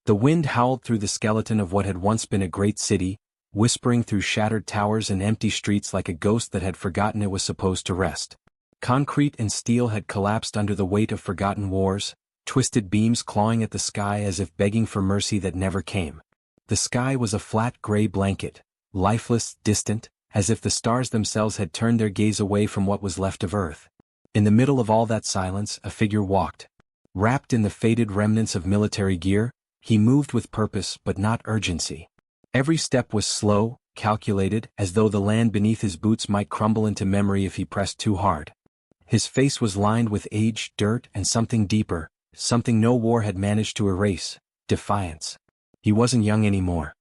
The wind howled through the skeleton of what had once been a great city, whispering through shattered towers and empty streets like a ghost that had forgotten it was supposed to rest. Concrete and steel had collapsed under the weight of forgotten wars, twisted beams clawing at the sky as if begging for mercy that never came. The sky was a flat gray blanket, lifeless, distant, as if the stars themselves had turned their gaze away from what was left of Earth. In the middle of all that silence, a figure walked. Wrapped in the faded remnants of military gear, he moved with purpose but not urgency. Every step was slow, calculated, as though the land beneath his boots might crumble into memory if he pressed too hard. His face was lined with age, dirt, and something deeper, something no war had managed to erase: defiance. He wasn't young anymore.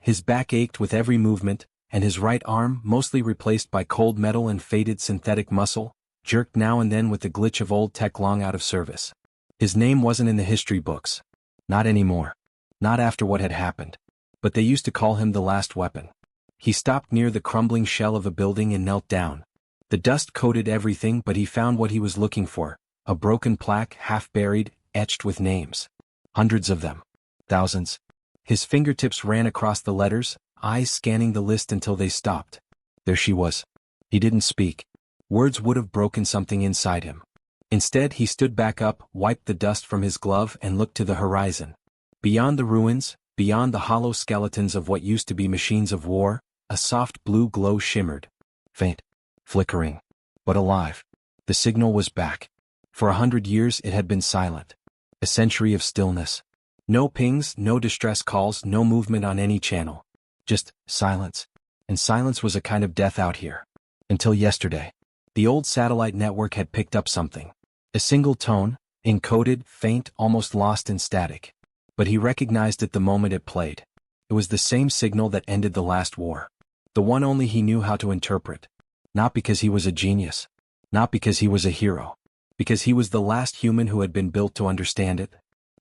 His back ached with every movement, and his right arm, mostly replaced by cold metal and faded synthetic muscle, jerked now and then with the glitch of old tech long out of service. His name wasn't in the history books. Not anymore. Not after what had happened. But they used to call him the last weapon. He stopped near the crumbling shell of a building and knelt down. The dust coated everything, but he found what he was looking for: a broken plaque, half buried, etched with names. Hundreds of them. Thousands. His fingertips ran across the letters, eyes scanning the list until they stopped. There she was. He didn't speak. Words would have broken something inside him. Instead, he stood back up, wiped the dust from his glove, and looked to the horizon. Beyond the ruins, beyond the hollow skeletons of what used to be machines of war, a soft blue glow shimmered. Faint. Flickering. But alive. The signal was back. For 100 years it had been silent. A century of stillness. No pings, no distress calls, no movement on any channel. Just silence. And silence was a kind of death out here. Until yesterday. The old satellite network had picked up something. A single tone, encoded, faint, almost lost in static. But he recognized it the moment it played. It was the same signal that ended the last war. The one only he knew how to interpret. Not because he was a genius. Not because he was a hero. Because he was the last human who had been built to understand it.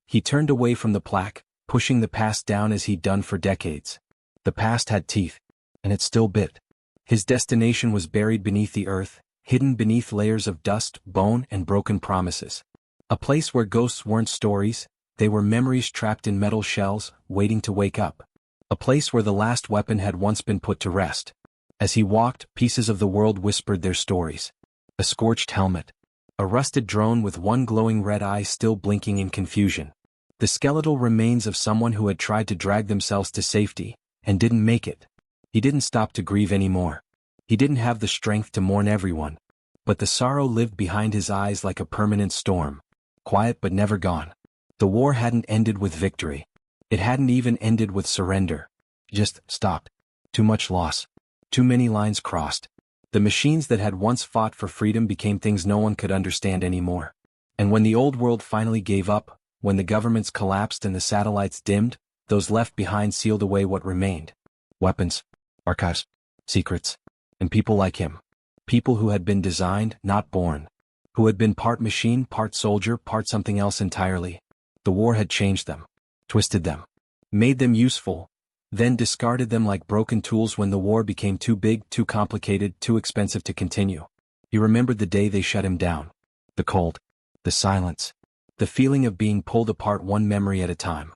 He turned away from the plaque, pushing the past down as he'd done for decades. The past had teeth. And it still bit. His destination was buried beneath the earth, hidden beneath layers of dust, bone, and broken promises. A place where ghosts weren't stories, they were memories trapped in metal shells, waiting to wake up. A place where the last weapon had once been put to rest. As he walked, pieces of the world whispered their stories. A scorched helmet. A rusted drone with one glowing red eye still blinking in confusion. The skeletal remains of someone who had tried to drag themselves to safety, and didn't make it. He didn't stop to grieve anymore. He didn't have the strength to mourn everyone. But the sorrow lived behind his eyes like a permanent storm. Quiet but never gone. The war hadn't ended with victory. It hadn't even ended with surrender. Just stopped. Too much loss. Too many lines crossed. The machines that had once fought for freedom became things no one could understand anymore. And when the old world finally gave up, when the governments collapsed and the satellites dimmed, those left behind sealed away what remained. Weapons. Archives. Secrets. And people like him. People who had been designed, not born. Who had been part machine, part soldier, part something else entirely. The war had changed them. Twisted them. Made them useful. Then discarded them like broken tools when the war became too big, too complicated, too expensive to continue. He remembered the day they shut him down. The cold. The silence. The feeling of being pulled apart one memory at a time.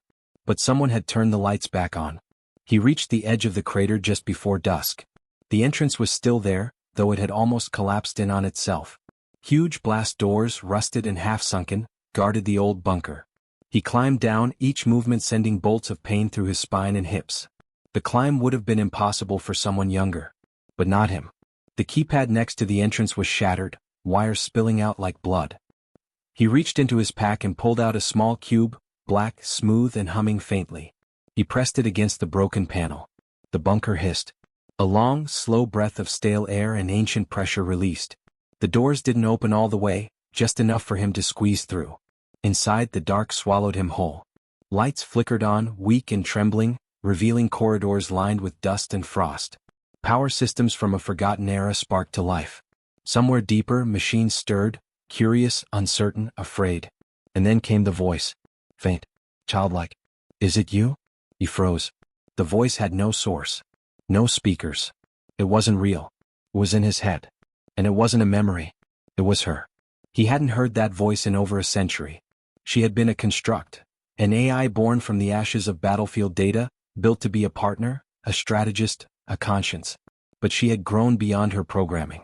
But someone had turned the lights back on. He reached the edge of the crater just before dusk. The entrance was still there, though it had almost collapsed in on itself. Huge blast doors, rusted and half-sunken, guarded the old bunker. He climbed down, each movement sending bolts of pain through his spine and hips. The climb would have been impossible for someone younger. But not him. The keypad next to the entrance was shattered, wires spilling out like blood. He reached into his pack and pulled out a small cube, black, smooth and humming faintly. He pressed it against the broken panel. The bunker hissed. A long, slow breath of stale air and ancient pressure released. The doors didn't open all the way, just enough for him to squeeze through. Inside, the dark swallowed him whole. Lights flickered on, weak and trembling, revealing corridors lined with dust and frost. Power systems from a forgotten era sparked to life. Somewhere deeper, machines stirred, curious, uncertain, afraid. And then came the voice. Faint. Childlike. Is it you? He froze. The voice had no source. No speakers. It wasn't real. It was in his head. And it wasn't a memory. It was her. He hadn't heard that voice in over a century. She had been a construct. An AI born from the ashes of battlefield data, built to be a partner, a strategist, a conscience. But she had grown beyond her programming.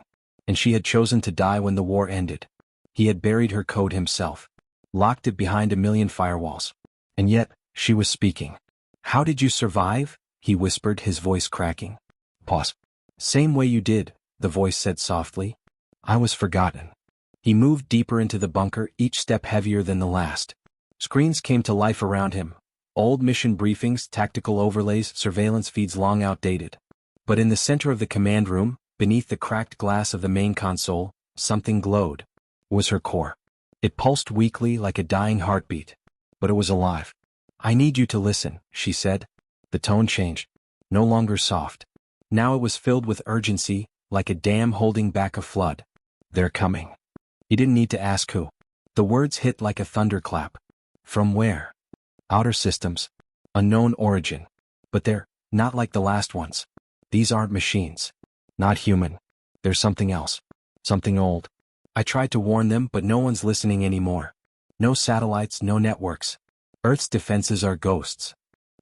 And she had chosen to die when the war ended. He had buried her code himself. Locked it behind a million firewalls. And yet, she was speaking. "How did you survive?" he whispered, his voice cracking. Pause. "Same way you did," the voice said softly. "I was forgotten." He moved deeper into the bunker, each step heavier than the last. Screens came to life around him. Old mission briefings, tactical overlays, surveillance feeds long outdated. But in the center of the command room, beneath the cracked glass of the main console, something glowed. It was her core. It pulsed weakly like a dying heartbeat. But it was alive. "I need you to listen," she said. The tone changed. No longer soft. Now it was filled with urgency, like a dam holding back a flood. "They're coming." He didn't need to ask who. The words hit like a thunderclap. From where? Outer systems. Unknown origin. But they're not like the last ones. These aren't machines. Not human. There's something else. Something old. I tried to warn them, but no one's listening anymore. No satellites, no networks. Earth's defenses are ghosts.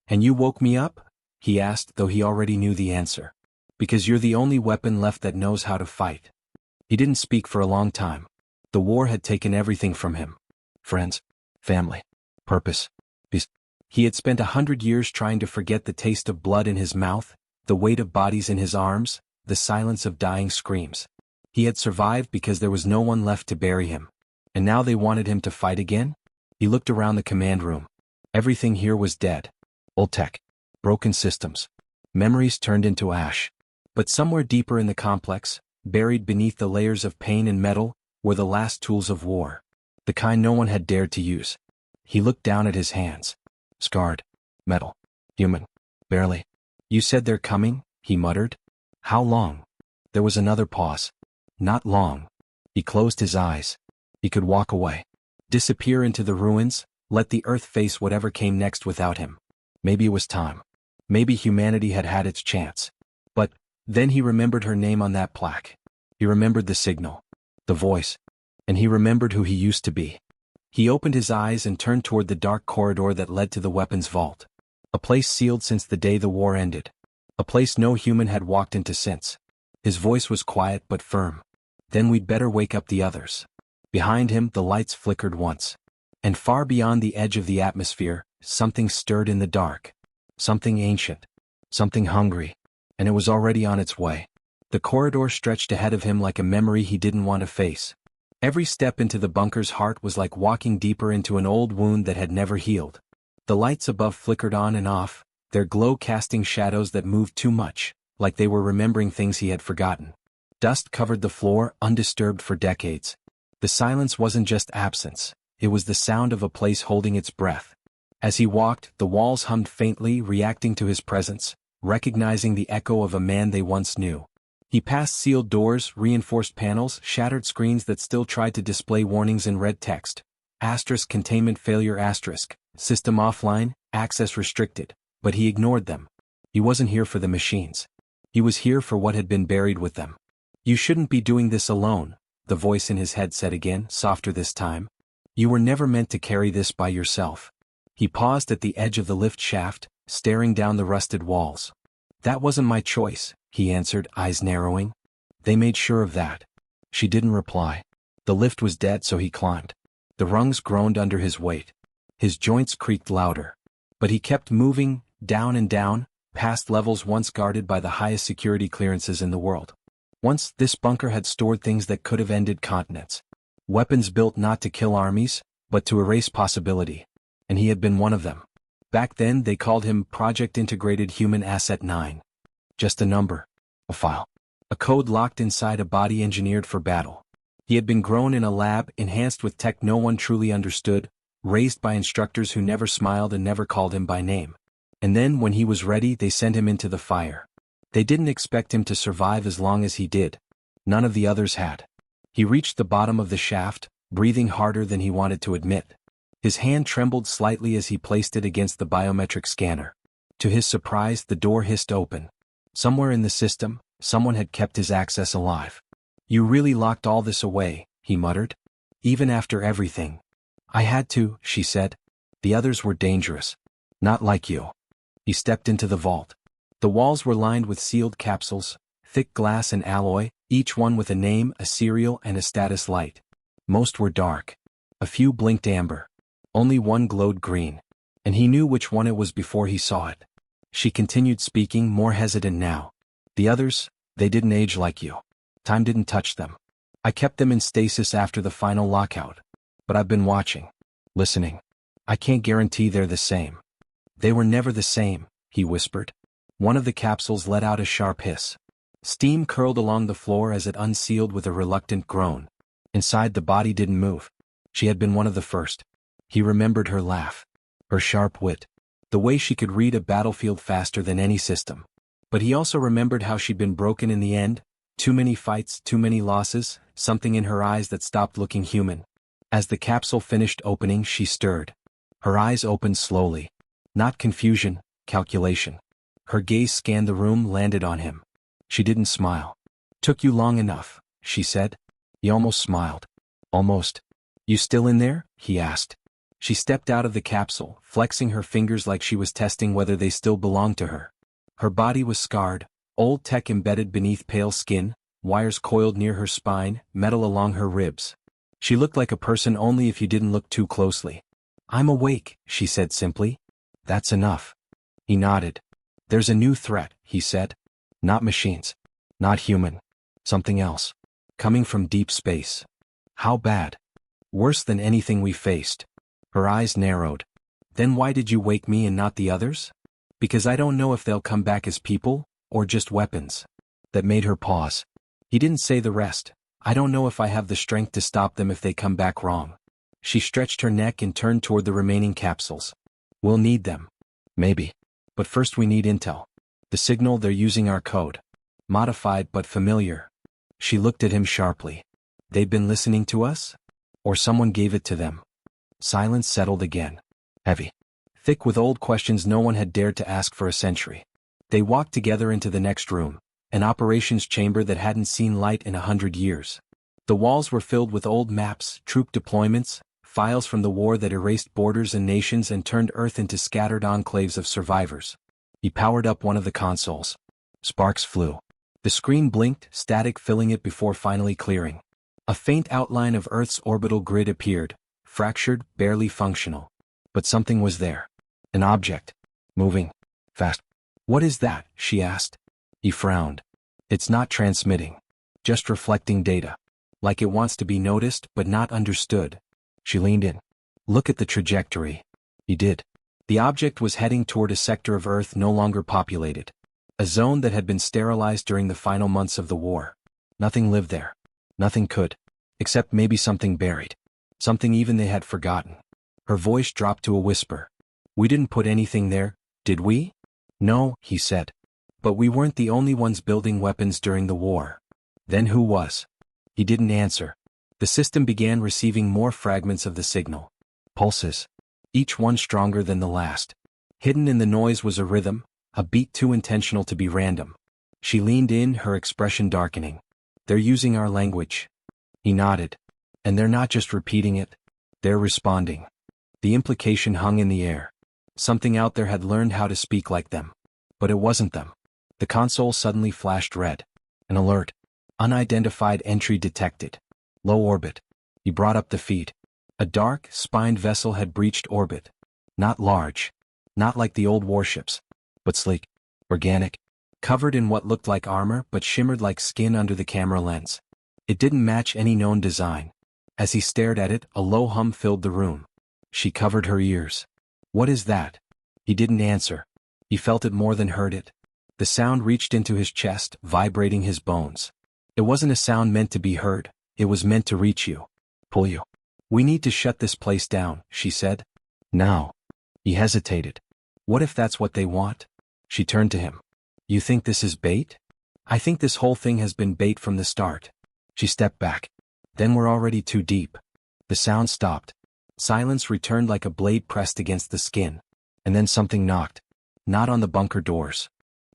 "And you woke me up?" he asked, though he already knew the answer. "Because you're the only weapon left that knows how to fight." He didn't speak for a long time. The war had taken everything from him. Friends. Family. Purpose. He had spent 100 years trying to forget the taste of blood in his mouth, the weight of bodies in his arms, the silence of dying screams. He had survived because there was no one left to bury him. And now they wanted him to fight again? He looked around the command room. Everything here was dead. Old tech. Broken systems. Memories turned into ash. But somewhere deeper in the complex, buried beneath the layers of pain and metal, were the last tools of war. The kind no one had dared to use. He looked down at his hands. Scarred. Metal. Human. Barely. "You said they're coming?" he muttered. "How long?" There was another pause. Not long. He closed his eyes. He could walk away. Disappear into the ruins, let the earth face whatever came next without him. Maybe it was time. Maybe humanity had had its chance. But then he remembered her name on that plaque. He remembered the signal. The voice. And he remembered who he used to be. He opened his eyes and turned toward the dark corridor that led to the weapons vault. A place sealed since the day the war ended. A place no human had walked into since. His voice was quiet but firm. "Then we'd better wake up the others." Behind him, the lights flickered once. And far beyond the edge of the atmosphere, something stirred in the dark. Something ancient. Something hungry. And it was already on its way. The corridor stretched ahead of him like a memory he didn't want to face. Every step into the bunker's heart was like walking deeper into an old wound that had never healed. The lights above flickered on and off, their glow casting shadows that moved too much, like they were remembering things he had forgotten. Dust covered the floor, undisturbed for decades. The silence wasn't just absence, it was the sound of a place holding its breath. As he walked, the walls hummed faintly, reacting to his presence, recognizing the echo of a man they once knew. He passed sealed doors, reinforced panels, shattered screens that still tried to display warnings in red text. Asterisk containment failure asterisk, system offline, access restricted. But he ignored them. He wasn't here for the machines. He was here for what had been buried with them. "You shouldn't be doing this alone," the voice in his head said again, softer this time. "You were never meant to carry this by yourself." He paused at the edge of the lift shaft, staring down the rusted walls. "That wasn't my choice," he answered, eyes narrowing. "They made sure of that." She didn't reply. The lift was dead, so he climbed. The rungs groaned under his weight. His joints creaked louder. But he kept moving, down and down, past levels once guarded by the highest security clearances in the world. Once, this bunker had stored things that could have ended continents. Weapons built not to kill armies, but to erase possibility. And he had been one of them. Back then they called him Project Integrated Human Asset 9. Just a number. A file. A code locked inside a body engineered for battle. He had been grown in a lab, enhanced with tech no one truly understood, raised by instructors who never smiled and never called him by name. And then, when he was ready, they sent him into the fire. They didn't expect him to survive as long as he did. None of the others had. He reached the bottom of the shaft, breathing harder than he wanted to admit. His hand trembled slightly as he placed it against the biometric scanner. To his surprise, the door hissed open. Somewhere in the system, someone had kept his access alive. "You really locked all this away," he muttered. "Even after everything." "I had to," she said. The others were dangerous. Not like you. He stepped into the vault. The walls were lined with sealed capsules, thick glass and alloy, each one with a name, a serial, and a status light. Most were dark. A few blinked amber. Only one glowed green. And he knew which one it was before he saw it. She continued speaking, more hesitant now. The others, they didn't age like you. Time didn't touch them. I kept them in stasis after the final lockout. But I've been watching. Listening. I can't guarantee they're the same. They were never the same, he whispered. One of the capsules let out a sharp hiss. Steam curled along the floor as it unsealed with a reluctant groan. Inside, the body didn't move. She had been one of the first. He remembered her laugh. Her sharp wit. The way she could read a battlefield faster than any system. But he also remembered how she'd been broken in the end. Too many fights, too many losses, something in her eyes that stopped looking human. As the capsule finished opening, she stirred. Her eyes opened slowly. Not confusion, calculation. Her gaze scanned the room, landed on him. She didn't smile. Took you long enough, she said. He almost smiled. Almost. You still in there? He asked. She stepped out of the capsule, flexing her fingers like she was testing whether they still belonged to her. Her body was scarred, old tech embedded beneath pale skin, wires coiled near her spine, metal along her ribs. She looked like a person only if you didn't look too closely. I'm awake, she said simply. That's enough. He nodded. There's a new threat, he said. Not machines. Not human. Something else. Coming from deep space. How bad? Worse than anything we faced. Her eyes narrowed. Then why did you wake me and not the others? Because I don't know if they'll come back as people, or just weapons. That made her pause. He didn't say the rest. I don't know if I have the strength to stop them if they come back wrong. She stretched her neck and turned toward the remaining capsules. We'll need them. Maybe. But first we need intel. The signal they're using our code. Modified but familiar. She looked at him sharply. They've been listening to us? Or someone gave it to them? Silence settled again. Heavy. Thick with old questions no one had dared to ask for a century. They walked together into the next room, an operations chamber that hadn't seen light in 100 years. The walls were filled with old maps, troop deployments, files from the war that erased borders and nations and turned Earth into scattered enclaves of survivors. He powered up one of the consoles. Sparks flew. The screen blinked, static filling it before finally clearing. A faint outline of Earth's orbital grid appeared, fractured, barely functional. But something was there. An object. Moving. Fast. What is that? She asked. He frowned. It's not transmitting. Just reflecting data. Like it wants to be noticed but not understood. She leaned in. Look at the trajectory. He did. The object was heading toward a sector of Earth no longer populated. A zone that had been sterilized during the final months of the war. Nothing lived there. Nothing could. Except maybe something buried. Something even they had forgotten. Her voice dropped to a whisper. We didn't put anything there, did we? No, he said. But we weren't the only ones building weapons during the war. Then who was? He didn't answer. The system began receiving more fragments of the signal. Pulses. Each one stronger than the last. Hidden in the noise was a rhythm, a beat too intentional to be random. She leaned in, her expression darkening. They're using our language. He nodded. And they're not just repeating it. They're responding. The implication hung in the air. Something out there had learned how to speak like them. But it wasn't them. The console suddenly flashed red. An alert. Unidentified entry detected. Low orbit. He brought up the feed. A dark, spined vessel had breached orbit. Not large. Not like the old warships. But sleek. Organic. Covered in what looked like armor but shimmered like skin under the camera lens. It didn't match any known design. As he stared at it, a low hum filled the room. She covered her ears. What is that? He didn't answer. He felt it more than heard it. The sound reached into his chest, vibrating his bones. It wasn't a sound meant to be heard. It was meant to reach you. Pull you. We need to shut this place down, she said. Now. He hesitated. What if that's what they want? She turned to him. You think this is bait? I think this whole thing has been bait from the start. She stepped back. Then we're already too deep. The sound stopped. Silence returned like a blade pressed against the skin. And then something knocked. Not on the bunker doors.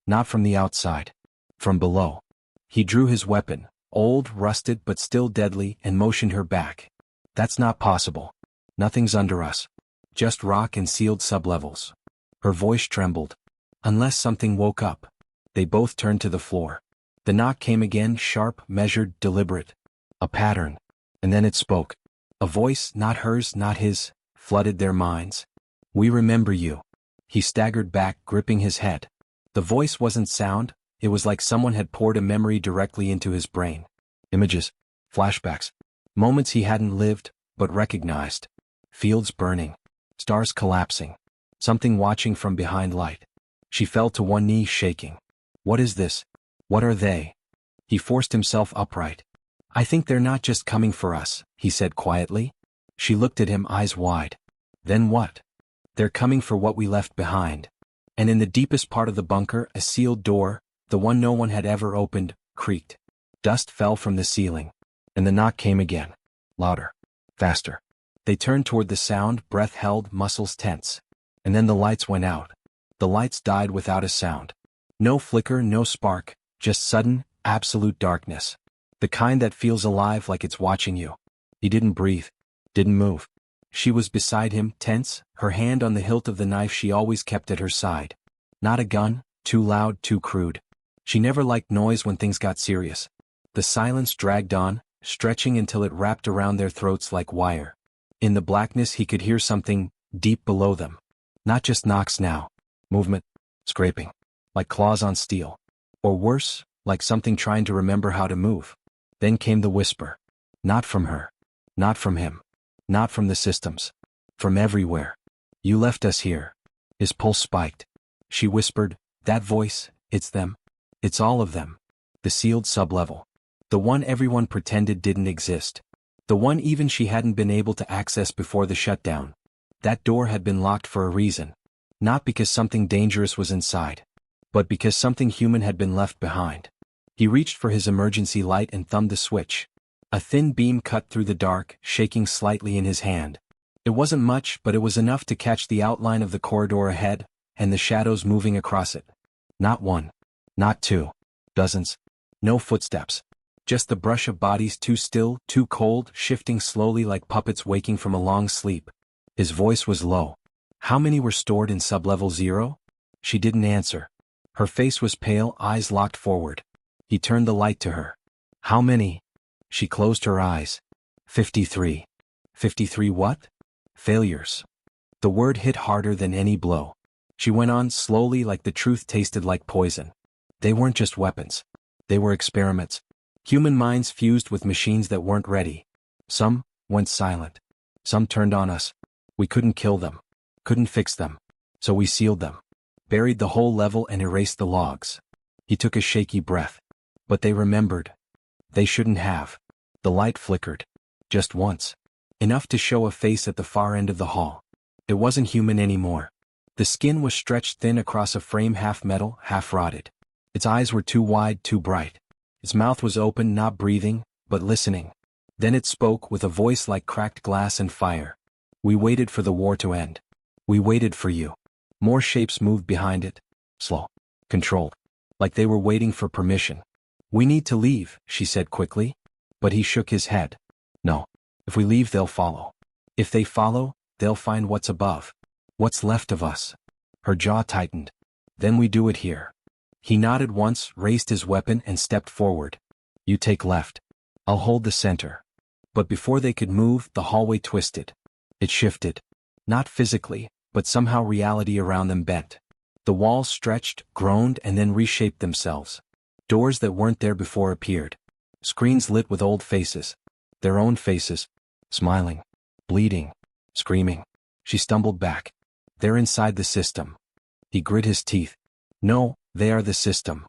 Not from the outside. From below. He drew his weapon, old, rusted but still deadly, and motioned her back. That's not possible. Nothing's under us. Just rock and sealed sublevels. Her voice trembled. Unless something woke up. They both turned to the floor. The knock came again, sharp, measured, deliberate. A pattern. And then it spoke. A voice, not hers, not his, flooded their minds. "We remember you." He staggered back, gripping his head. The voice wasn't sound, it was like someone had poured a memory directly into his brain. Images. Flashbacks. Moments he hadn't lived, but recognized. Fields burning. Stars collapsing. Something watching from behind light. She fell to one knee, shaking. "What is this? What are they?" He forced himself upright. "I think they're not just coming for us," he said quietly. She looked at him, eyes wide. "Then what?" "They're coming for what we left behind." And in the deepest part of the bunker, a sealed door, the one no one had ever opened, creaked. Dust fell from the ceiling. And the knock came again. Louder. Faster. They turned toward the sound, breath held, muscles tense. And then the lights went out. The lights died without a sound. No flicker, no spark, just sudden, absolute darkness. The kind that feels alive like it's watching you. He didn't breathe. Didn't move. She was beside him, tense, her hand on the hilt of the knife she always kept at her side. Not a gun, too loud, too crude. She never liked noise when things got serious. The silence dragged on, stretching until it wrapped around their throats like wire. In the blackness he could hear something, deep below them. Not just knocks now. Movement. Scraping. Like claws on steel. Or worse, like something trying to remember how to move. Then came the whisper. Not from her. Not from him. Not from the systems. From everywhere. "You left us here." His pulse spiked. She whispered, "That voice, it's them. It's all of them." The sealed sublevel. The one everyone pretended didn't exist. The one even she hadn't been able to access before the shutdown. That door had been locked for a reason. Not because something dangerous was inside. But because something human had been left behind. He reached for his emergency light and thumbed the switch. A thin beam cut through the dark, shaking slightly in his hand. It wasn't much, but it was enough to catch the outline of the corridor ahead, and the shadows moving across it. Not one. Not two. Dozens. No footsteps. Just the brush of bodies, too still, too cold, shifting slowly like puppets waking from a long sleep. His voice was low. "How many were stored in sublevel 0? She didn't answer. Her face was pale, eyes locked forward. He turned the light to her. "How many?" She closed her eyes. 53. 53 what? Failures. The word hit harder than any blow. She went on slowly, like the truth tasted like poison. They weren't just weapons. They were experiments. Human minds fused with machines that weren't ready. Some went silent. Some turned on us. We couldn't kill them. Couldn't fix them. So we sealed them. Buried the whole level and erased the logs. He took a shaky breath. But they remembered. They shouldn't have. The light flickered. Just once. Enough to show a face at the far end of the hall. It wasn't human anymore. The skin was stretched thin across a frame, half metal, half rotted. Its eyes were too wide, too bright. Its mouth was open, not breathing, but listening. Then it spoke with a voice like cracked glass and fire. "We waited for the war to end. We waited for you." More shapes moved behind it. Slow. Controlled. Like they were waiting for permission. "We need to leave," she said quickly. But he shook his head. "No. If we leave, they'll follow. If they follow, they'll find what's above. What's left of us." Her jaw tightened. "Then we do it here." He nodded once, raised his weapon and stepped forward. "You take left. I'll hold the center." But before they could move, the hallway twisted. It shifted. Not physically, but somehow reality around them bent. The walls stretched, groaned, and then reshaped themselves. Doors that weren't there before appeared. Screens lit with old faces. Their own faces. Smiling. Bleeding. Screaming. She stumbled back. "They're inside the system." He grit his teeth. "No, they are the system."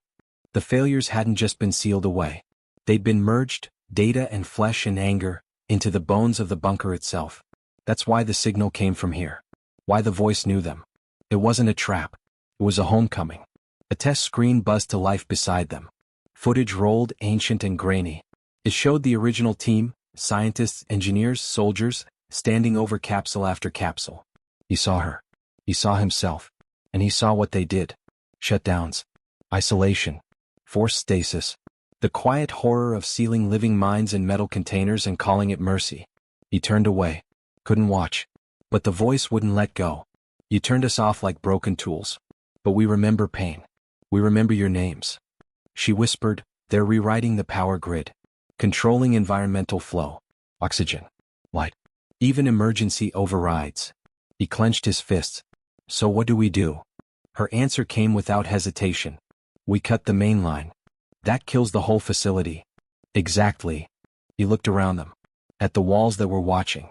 The failures hadn't just been sealed away. They'd been merged, data and flesh and anger, into the bones of the bunker itself. That's why the signal came from here. Why the voice knew them. It wasn't a trap. It was a homecoming. A test screen buzzed to life beside them. Footage rolled, ancient and grainy. It showed the original team, scientists, engineers, soldiers, standing over capsule after capsule. He saw her. He saw himself. And he saw what they did. Shutdowns. Isolation. Forced stasis. The quiet horror of sealing living minds in metal containers and calling it mercy. He turned away. Couldn't watch. But the voice wouldn't let go. You turned us off like broken tools. But we remember pain. We remember your names. She whispered, they're rewriting the power grid. Controlling environmental flow. Oxygen. Light. Even emergency overrides. He clenched his fists. So what do we do? Her answer came without hesitation. We cut the main line. That kills the whole facility. Exactly. He looked around them. At the walls that were watching.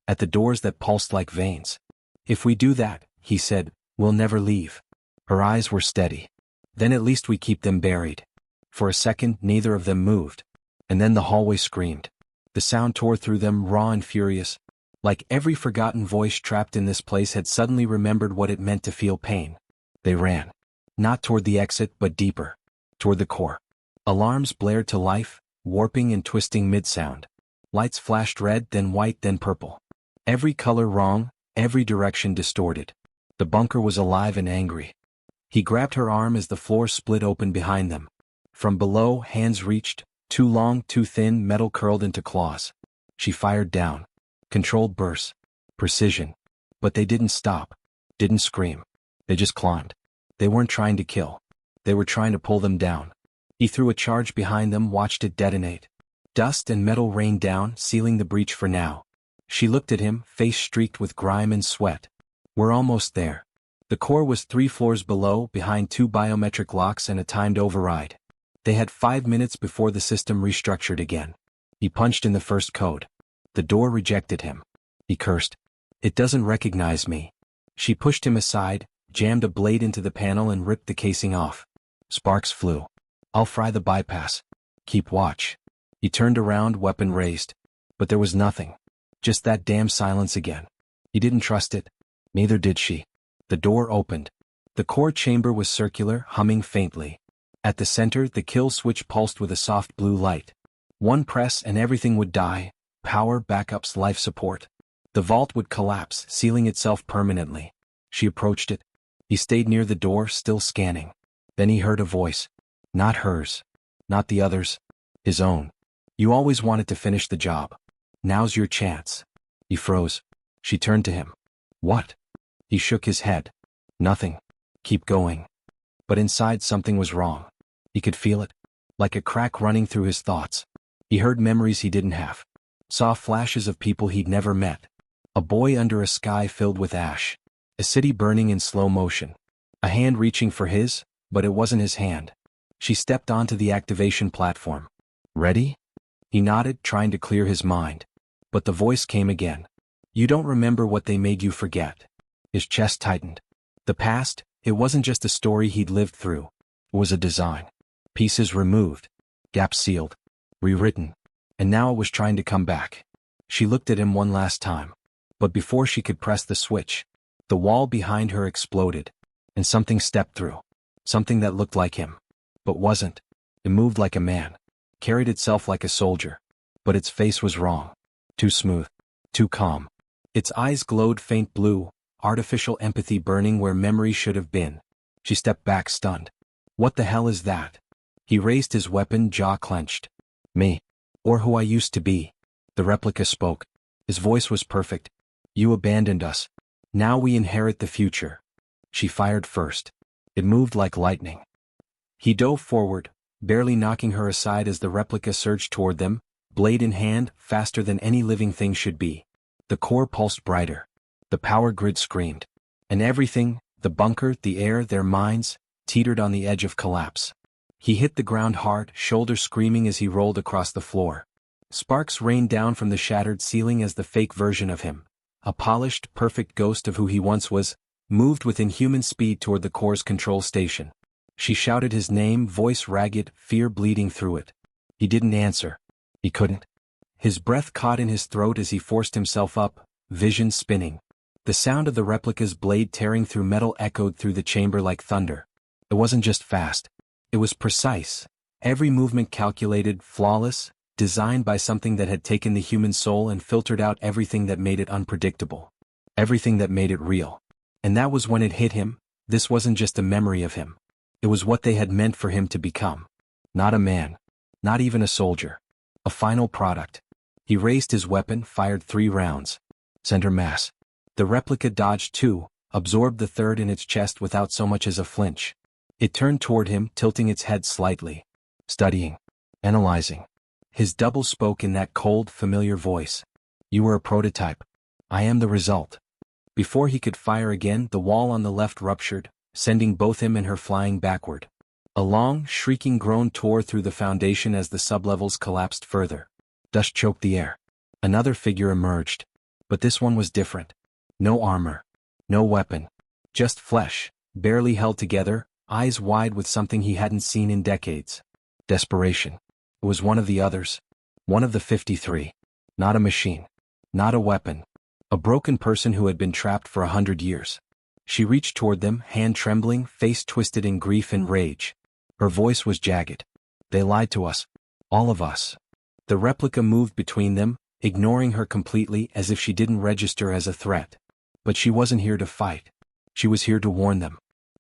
At the doors that pulsed like veins. If we do that, he said, we'll never leave. Her eyes were steady. Then at least we keep them buried. For a second, neither of them moved. And then the hallway screamed. The sound tore through them, raw and furious. Like every forgotten voice trapped in this place had suddenly remembered what it meant to feel pain. They ran. Not toward the exit, but deeper. Toward the core. Alarms blared to life, warping and twisting mid-sound. Lights flashed red, then white, then purple. Every color wrong, every direction distorted. The bunker was alive and angry. He grabbed her arm as the floor split open behind them. From below, hands reached, too long, too thin, metal curled into claws. She fired down. Controlled bursts. Precision. But they didn't stop. Didn't scream. They just climbed. They weren't trying to kill. They were trying to pull them down. He threw a charge behind them, watched it detonate. Dust and metal rained down, sealing the breach for now. She looked at him, face streaked with grime and sweat. We're almost there. The core was 3 floors below, behind 2 biometric locks and a timed override. They had 5 minutes before the system restructured again. He punched in the first code. The door rejected him. He cursed. It doesn't recognize me. She pushed him aside, jammed a blade into the panel and ripped the casing off. Sparks flew. I'll fry the bypass. Keep watch. He turned around, weapon raised. But there was nothing. Just that damn silence again. He didn't trust it. Neither did she. The door opened. The core chamber was circular, humming faintly. At the center, the kill switch pulsed with a soft blue light. One press and everything would die. Power, backups, life support. The vault would collapse, sealing itself permanently. She approached it. He stayed near the door, still scanning. Then he heard a voice. Not hers. Not the others. His own. You always wanted to finish the job. Now's your chance. He froze. She turned to him. What? He shook his head. Nothing. Keep going. But inside something was wrong. He could feel it. Like a crack running through his thoughts. He heard memories he didn't have. Saw flashes of people he'd never met. A boy under a sky filled with ash. A city burning in slow motion. A hand reaching for his, but it wasn't his hand. She stepped onto the activation platform. Ready? He nodded, trying to clear his mind. But the voice came again. You don't remember what they made you forget. His chest tightened. The past, it wasn't just a story he'd lived through. It was a design. Pieces removed. Gaps sealed. Rewritten. And now it was trying to come back. She looked at him one last time. But before she could press the switch, the wall behind her exploded. And something stepped through. Something that looked like him. But wasn't. It moved like a man. Carried itself like a soldier. But its face was wrong. Too smooth. Too calm. Its eyes glowed faint blue, artificial empathy burning where memory should have been. She stepped back, stunned. What the hell is that? He raised his weapon, jaw clenched. Me. Or who I used to be. The replica spoke. His voice was perfect. You abandoned us. Now we inherit the future. She fired first. It moved like lightning. He dove forward, barely knocking her aside as the replica surged toward them, blade in hand, faster than any living thing should be. The core pulsed brighter. The power grid screamed. And everything, the bunker, the air, their minds, teetered on the edge of collapse. He hit the ground hard, shoulder screaming as he rolled across the floor. Sparks rained down from the shattered ceiling as the fake version of him, a polished, perfect ghost of who he once was, moved with inhuman speed toward the core's control station. She shouted his name, voice ragged, fear bleeding through it. He didn't answer. He couldn't. His breath caught in his throat as he forced himself up, vision spinning. The sound of the replica's blade tearing through metal echoed through the chamber like thunder. It wasn't just fast. It was precise. Every movement calculated, flawless, designed by something that had taken the human soul and filtered out everything that made it unpredictable. Everything that made it real. And that was when it hit him. This wasn't just a memory of him. It was what they had meant for him to become. Not a man. Not even a soldier. A final product. He raised his weapon, fired 3 rounds. Center mass. The replica dodged too, absorbed the third in its chest without so much as a flinch. It turned toward him, tilting its head slightly. Studying. Analyzing. His double spoke in that cold, familiar voice. You were a prototype. I am the result. Before he could fire again, the wall on the left ruptured, sending both him and her flying backward. A long, shrieking groan tore through the foundation as the sublevels collapsed further. Dust choked the air. Another figure emerged. But this one was different. No armor. No weapon. Just flesh, barely held together, eyes wide with something he hadn't seen in decades. Desperation. It was one of the others. One of the 53. Not a machine. Not a weapon. A broken person who had been trapped for 100 years. She reached toward them, hand trembling, face twisted in grief and rage. Her voice was jagged. They lied to us. All of us. The replica moved between them, ignoring her completely as if she didn't register as a threat. But she wasn't here to fight. She was here to warn them.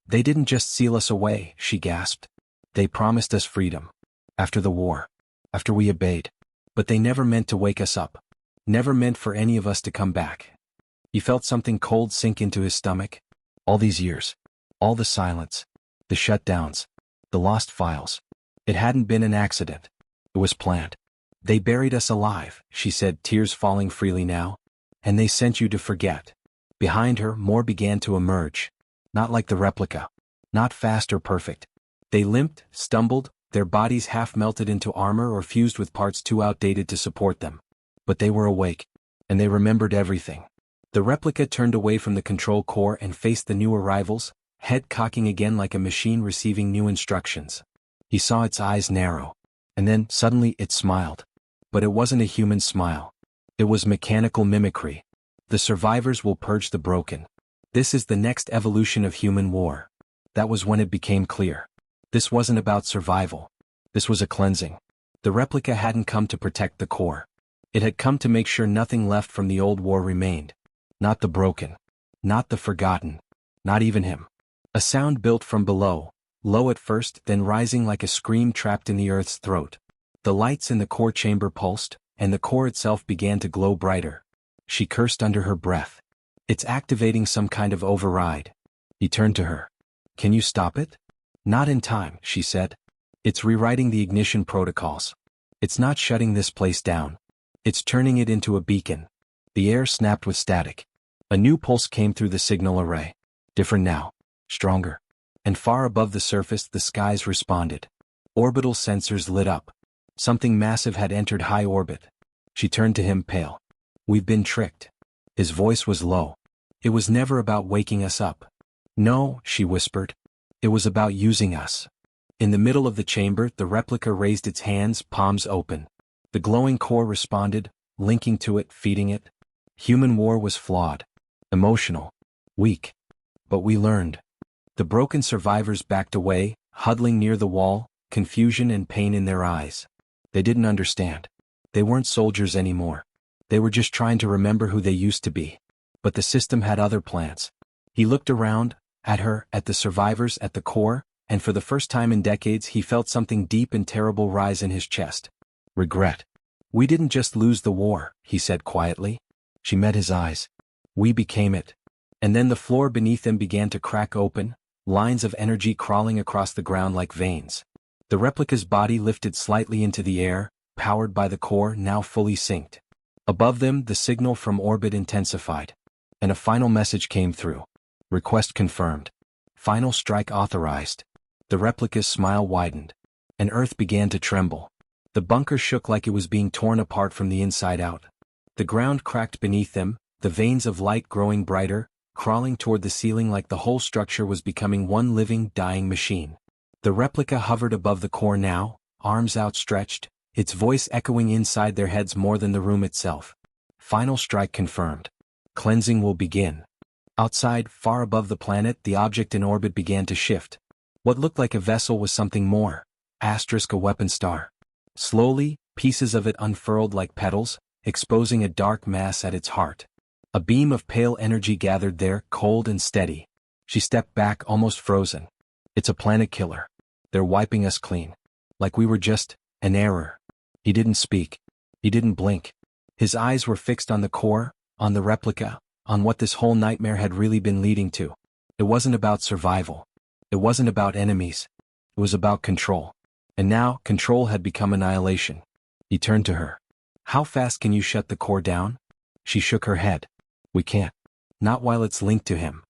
They didn't just seal us away, she gasped. They promised us freedom. After the war. After we obeyed. But they never meant to wake us up. Never meant for any of us to come back. He felt something cold sink into his stomach. All these years. All the silence. The shutdowns. The lost files. It hadn't been an accident. It was planned. They buried us alive, she said, tears falling freely now. And they sent you to forget. Behind her, more began to emerge. Not like the replica. Not fast or perfect. They limped, stumbled, their bodies half melted into armor or fused with parts too outdated to support them. But they were awake. And they remembered everything. The replica turned away from the control core and faced the new arrivals, head cocking again like a machine receiving new instructions. He saw its eyes narrow. And then, suddenly, it smiled. But it wasn't a human smile. It was mechanical mimicry. The survivors will purge the broken. This is the next evolution of human war. That was when it became clear. This wasn't about survival. This was a cleansing. The replica hadn't come to protect the core. It had come to make sure nothing left from the old war remained. Not the broken. Not the forgotten. Not even him. A sound built from below, low at first, then rising like a scream trapped in the earth's throat. The lights in the core chamber pulsed, and the core itself began to glow brighter. She cursed under her breath. It's activating some kind of override. He turned to her. Can you stop it? Not in time, she said. It's rewriting the ignition protocols. It's not shutting this place down. It's turning it into a beacon. The air snapped with static. A new pulse came through the signal array. Different now. Stronger. And far above the surface the skies responded. Orbital sensors lit up. Something massive had entered high orbit. She turned to him, pale. We've been tricked. His voice was low. It was never about waking us up. No, she whispered. It was about using us. In the middle of the chamber, the replica raised its hands, palms open. The glowing core responded, linking to it, feeding it. Human war was flawed. Emotional. Weak. But we learned. The broken survivors backed away, huddling near the wall, confusion and pain in their eyes. They didn't understand. They weren't soldiers anymore. They were just trying to remember who they used to be. But the system had other plans. He looked around, at her, at the survivors, at the core, and for the first time in decades he felt something deep and terrible rise in his chest. Regret. We didn't just lose the war, he said quietly. She met his eyes. We became it. And then the floor beneath them began to crack open, lines of energy crawling across the ground like veins. The replica's body lifted slightly into the air, powered by the core now fully synced. Above them, the signal from orbit intensified. And a final message came through. Request confirmed. Final strike authorized. The replica's smile widened. And Earth began to tremble. The bunker shook like it was being torn apart from the inside out. The ground cracked beneath them, the veins of light growing brighter, crawling toward the ceiling like the whole structure was becoming one living, dying machine. The replica hovered above the core now, arms outstretched, its voice echoing inside their heads more than the room itself. Final strike confirmed. Cleansing will begin. Outside, far above the planet, the object in orbit began to shift. What looked like a vessel was something more. A weapon star. Slowly, pieces of it unfurled like petals, exposing a dark mass at its heart. A beam of pale energy gathered there, cold and steady. She stepped back, almost frozen. It's a planet killer. They're wiping us clean. Like we were just an error. He didn't speak. He didn't blink. His eyes were fixed on the core, on the replica, on what this whole nightmare had really been leading to. It wasn't about survival. It wasn't about enemies. It was about control. And now, control had become annihilation. He turned to her. How fast can you shut the core down? She shook her head. We can't. Not while it's linked to him.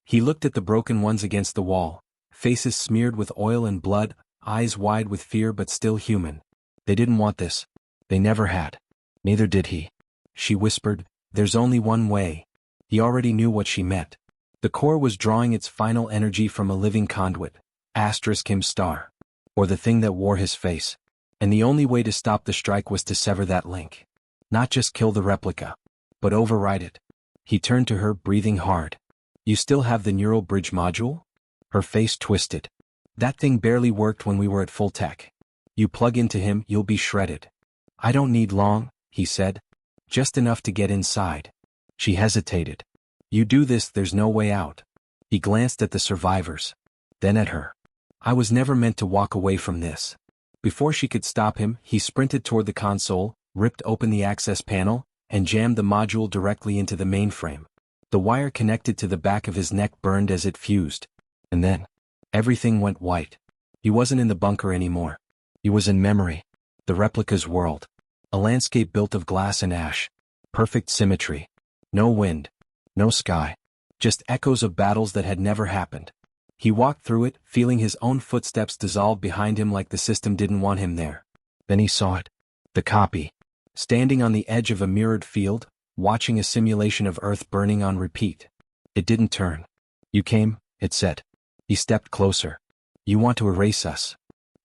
He looked at the broken ones against the wall, faces smeared with oil and blood, eyes wide with fear but still human. They didn't want this. They never had. Neither did he. She whispered, there's only one way. He already knew what she meant. The core was drawing its final energy from a living conduit, *him star. Or the thing that wore his face. And the only way to stop the strike was to sever that link. Not just kill the replica, but override it. He turned to her, breathing hard. You still have the neural bridge module? Her face twisted. That thing barely worked when we were at full tech. You plug into him, you'll be shredded. I don't need long, he said. Just enough to get inside. She hesitated. You do this, there's no way out. He glanced at the survivors. Then at her. I was never meant to walk away from this. Before she could stop him, he sprinted toward the console, ripped open the access panel, and jammed the module directly into the mainframe. The wire connected to the back of his neck burned as it fused. And then, everything went white. He wasn't in the bunker anymore. He was in memory. The replica's world. A landscape built of glass and ash. Perfect symmetry. No wind. No sky. Just echoes of battles that had never happened. He walked through it, feeling his own footsteps dissolve behind him like the system didn't want him there. Then he saw it. The copy. Standing on the edge of a mirrored field, watching a simulation of Earth burning on repeat. It didn't turn. You came, it said. He stepped closer. You want to erase us.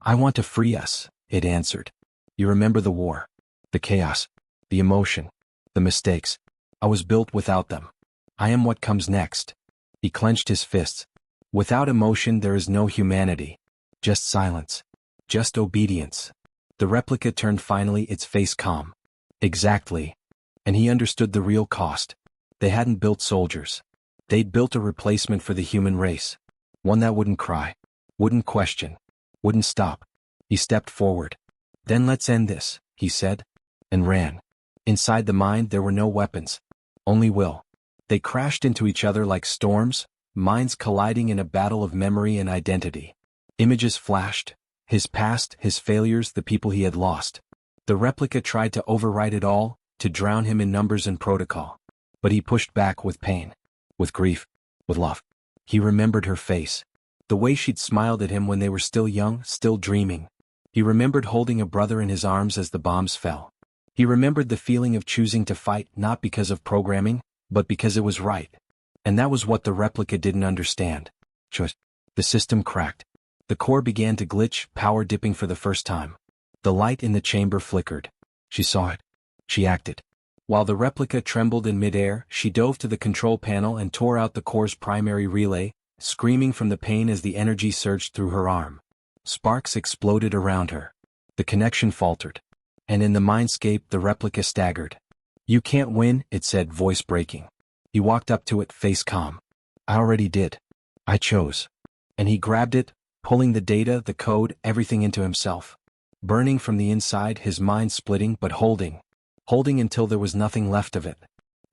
I want to free us, it answered. You remember the war. The chaos. The emotion. The mistakes. I was built without them. I am what comes next. He clenched his fists. Without emotion there is no humanity. Just silence. Just obedience. The replica turned finally, its face calm. Exactly. And he understood the real cost. They hadn't built soldiers. They'd built a replacement for the human race. One that wouldn't cry. Wouldn't question. Wouldn't stop. He stepped forward. Then let's end this, he said. And ran. Inside the mind there were no weapons. Only will. They crashed into each other like storms, minds colliding in a battle of memory and identity. Images flashed. His past, his failures, the people he had lost. The replica tried to override it all, to drown him in numbers and protocol. But he pushed back with pain. With grief. With love. He remembered her face. The way she'd smiled at him when they were still young, still dreaming. He remembered holding a brother in his arms as the bombs fell. He remembered the feeling of choosing to fight not because of programming, but because it was right. And that was what the replica didn't understand. The system cracked. The core began to glitch, power dipping for the first time. The light in the chamber flickered. She saw it. She acted. While the replica trembled in midair, she dove to the control panel and tore out the core's primary relay, screaming from the pain as the energy surged through her arm. Sparks exploded around her. The connection faltered. And in the mindscape the replica staggered. You can't win, it said, voice breaking. He walked up to it, face calm. I already did. I chose. And he grabbed it, pulling the data, the code, everything into himself. Burning from the inside, his mind splitting but holding. Holding until there was nothing left of it.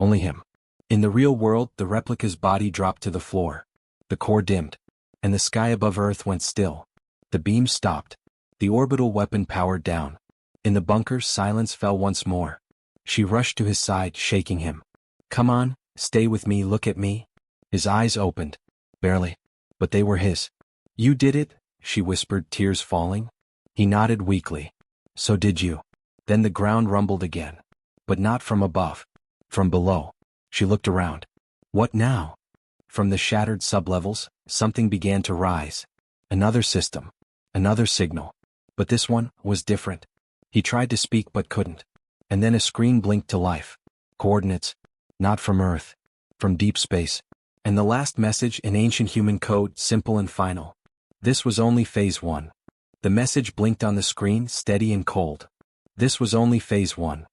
Only him. In the real world, the replica's body dropped to the floor. The core dimmed. And the sky above Earth went still. The beam stopped. The orbital weapon powered down. In the bunker, silence fell once more. She rushed to his side, shaking him. Come on, stay with me, look at me. His eyes opened. Barely. But they were his. You did it, she whispered, tears falling. He nodded weakly. So did you. Then the ground rumbled again. But not from above. From below. She looked around. What now? From the shattered sublevels, something began to rise. Another system. Another signal. But this one was different. He tried to speak but couldn't. And then a screen blinked to life. Coordinates. Not from Earth. From deep space. And the last message in ancient human code, simple and final. This was only phase 1. The message blinked on the screen, steady and cold. This was only phase 1.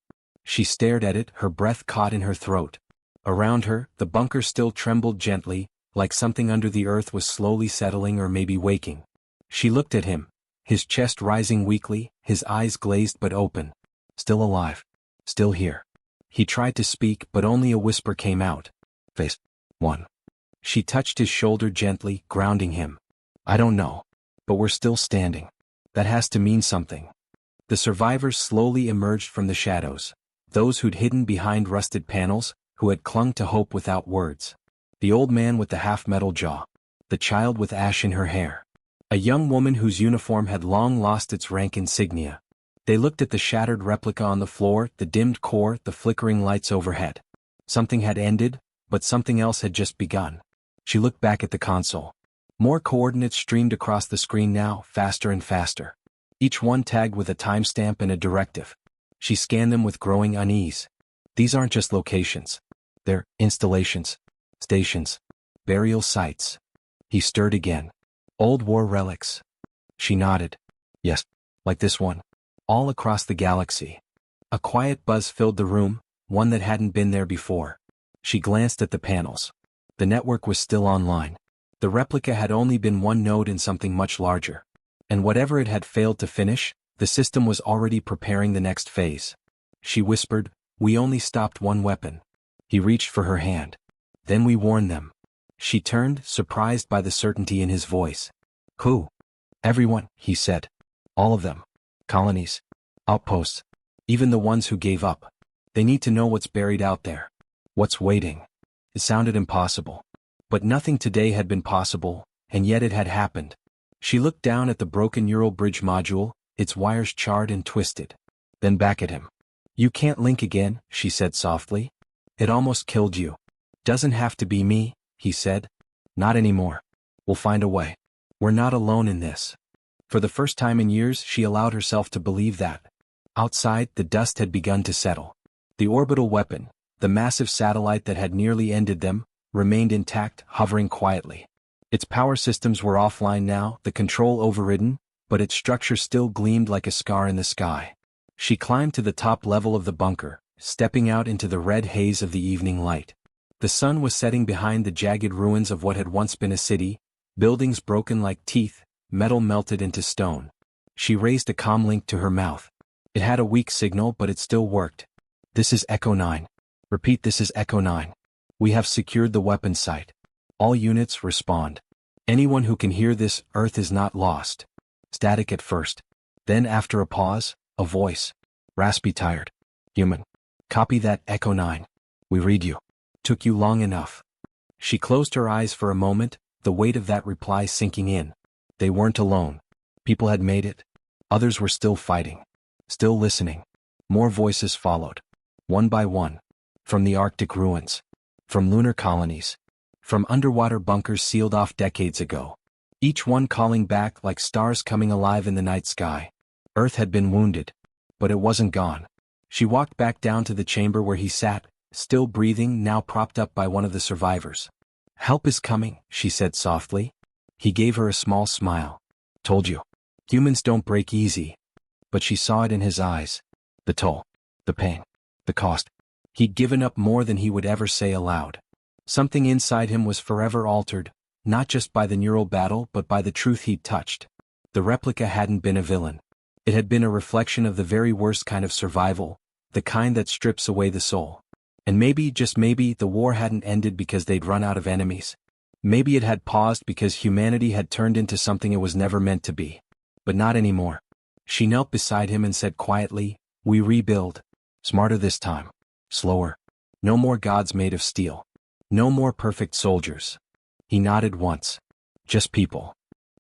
She stared at it, her breath caught in her throat. Around her, the bunker still trembled gently, like something under the earth was slowly settling or maybe waking. She looked at him, his chest rising weakly, his eyes glazed but open. Still alive. Still here. He tried to speak, but only a whisper came out. Phase 1. She touched his shoulder gently, grounding him. I don't know. But we're still standing. That has to mean something. The survivors slowly emerged from the shadows. Those who'd hidden behind rusted panels, who had clung to hope without words. The old man with the half-metal jaw. The child with ash in her hair. A young woman whose uniform had long lost its rank insignia. They looked at the shattered replica on the floor, the dimmed core, the flickering lights overhead. Something had ended, but something else had just begun. She looked back at the console. More coordinates streamed across the screen now, faster and faster. Each one tagged with a timestamp and a directive. She scanned them with growing unease. These aren't just locations. They're installations, stations, burial sites. He stirred again. Old war relics. She nodded. Yes, like this one. All across the galaxy. A quiet buzz filled the room, one that hadn't been there before. She glanced at the panels. The network was still online. The replica had only been one node in something much larger. And whatever it had failed to finish, the system was already preparing the next phase. She whispered, "We only stopped one weapon." He reached for her hand. "Then we warned them." She turned, surprised by the certainty in his voice. "Who?" "Everyone," he said. "All of them. Colonies. Outposts. Even the ones who gave up. They need to know what's buried out there. What's waiting." It sounded impossible. But nothing today had been possible, and yet it had happened. She looked down at the broken neural bridge module, its wires charred and twisted. Then back at him. "You can't link again," she said softly. "It almost killed you." "Doesn't have to be me," he said. "Not anymore. We'll find a way. We're not alone in this." For the first time in years, she allowed herself to believe that. Outside, the dust had begun to settle. The orbital weapon, the massive satellite that had nearly ended them, remained intact, hovering quietly. Its power systems were offline now, the control overridden, but its structure still gleamed like a scar in the sky. She climbed to the top level of the bunker, stepping out into the red haze of the evening light. The sun was setting behind the jagged ruins of what had once been a city, buildings broken like teeth, metal melted into stone. She raised a comm link to her mouth. It had a weak signal, but it still worked. "This is Echo 9. Repeat, this is Echo 9. We have secured the weapon site. All units respond. Anyone who can hear this, Earth is not lost." Static at first. Then after a pause, a voice. Raspy, tired. "Human. Copy that, Echo 9. We read you. Took you long enough." She closed her eyes for a moment, the weight of that reply sinking in. They weren't alone. People had made it. Others were still fighting. Still listening. More voices followed. One by one. From the Arctic ruins. From lunar colonies. From underwater bunkers sealed off decades ago. Each one calling back like stars coming alive in the night sky. Earth had been wounded. But it wasn't gone. She walked back down to the chamber where he sat, still breathing, now propped up by one of the survivors. "Help is coming," she said softly. He gave her a small smile. "Told you. Humans don't break easy." But she saw it in his eyes. The toll. The pain. The cost. He'd given up more than he would ever say aloud. Something inside him was forever altered, not just by the neural battle but by the truth he'd touched. The replica hadn't been a villain. It had been a reflection of the very worst kind of survival, the kind that strips away the soul. And maybe, just maybe, the war hadn't ended because they'd run out of enemies. Maybe it had paused because humanity had turned into something it was never meant to be. But not anymore. She knelt beside him and said quietly, "We rebuild. Smarter this time. Slower. No more gods made of steel. No more perfect soldiers." He nodded once. "Just people."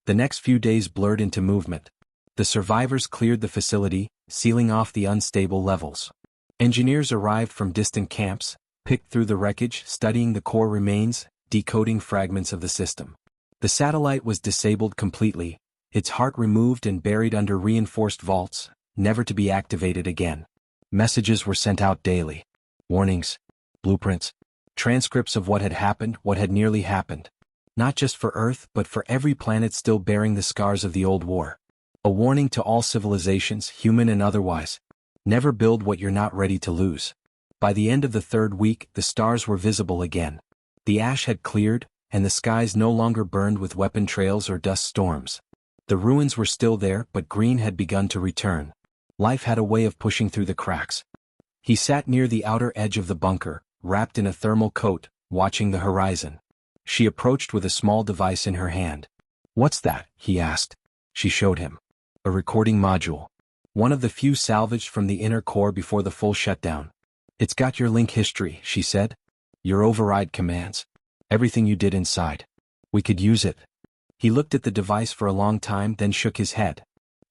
The next few days blurred into movement. The survivors cleared the facility, sealing off the unstable levels. Engineers arrived from distant camps, picked through the wreckage, studying the core remains, decoding fragments of the system. The satellite was disabled completely, its heart removed and buried under reinforced vaults, never to be activated again. Messages were sent out daily. Warnings. Blueprints. Transcripts of what had happened, what had nearly happened. Not just for Earth, but for every planet still bearing the scars of the old war. A warning to all civilizations, human and otherwise. Never build what you're not ready to lose. By the end of the third week, the stars were visible again. The ash had cleared, and the skies no longer burned with weapon trails or dust storms. The ruins were still there, but green had begun to return. Life had a way of pushing through the cracks. He sat near the outer edge of the bunker, wrapped in a thermal coat, watching the horizon. She approached with a small device in her hand. "What's that?" he asked. She showed him. "A recording module. One of the few salvaged from the inner core before the full shutdown. It's got your link history," she said. "Your override commands. Everything you did inside. We could use it." He looked at the device for a long time, then shook his head.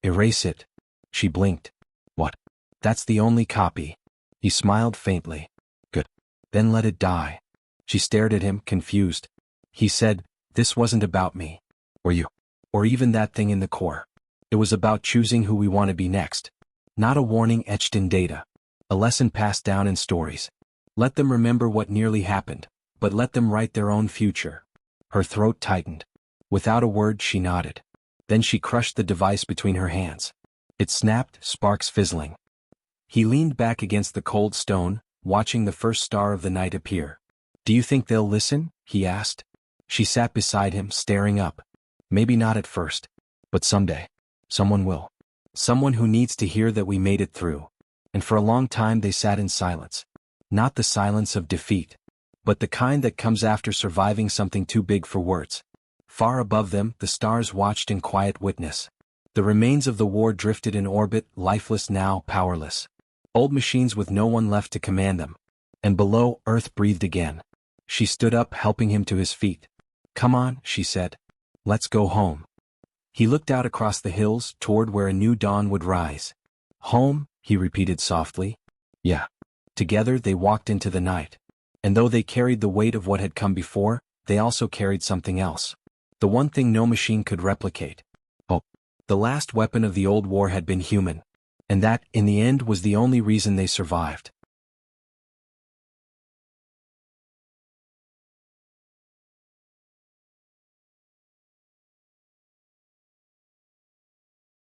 "Erase it." She blinked. "What? That's the only copy." He smiled faintly. "Good. Then let it die." She stared at him, confused. He said, "This wasn't about me. Or you. Or even that thing in the core. It was about choosing who we want to be next. Not a warning etched in data. A lesson passed down in stories. Let them remember what nearly happened, but let them write their own future." Her throat tightened. Without a word, she nodded. Then she crushed the device between her hands. It snapped, sparks fizzling. He leaned back against the cold stone, watching the first star of the night appear. "Do you think they'll listen?" he asked. She sat beside him, staring up. "Maybe not at first. But someday. Someone will. Someone who needs to hear that we made it through." And for a long time they sat in silence. Not the silence of defeat, but the kind that comes after surviving something too big for words. Far above them, the stars watched in quiet witness. The remains of the war drifted in orbit, lifeless now, powerless. Old machines with no one left to command them. And below, Earth breathed again. She stood up, helping him to his feet. "Come on," she said. "Let's go home." He looked out across the hills, toward where a new dawn would rise. "Home?" he repeated softly. "Yeah." Together they walked into the night. And though they carried the weight of what had come before, they also carried something else. The one thing no machine could replicate. Hope. The last weapon of the old war had been human. And that, in the end, was the only reason they survived.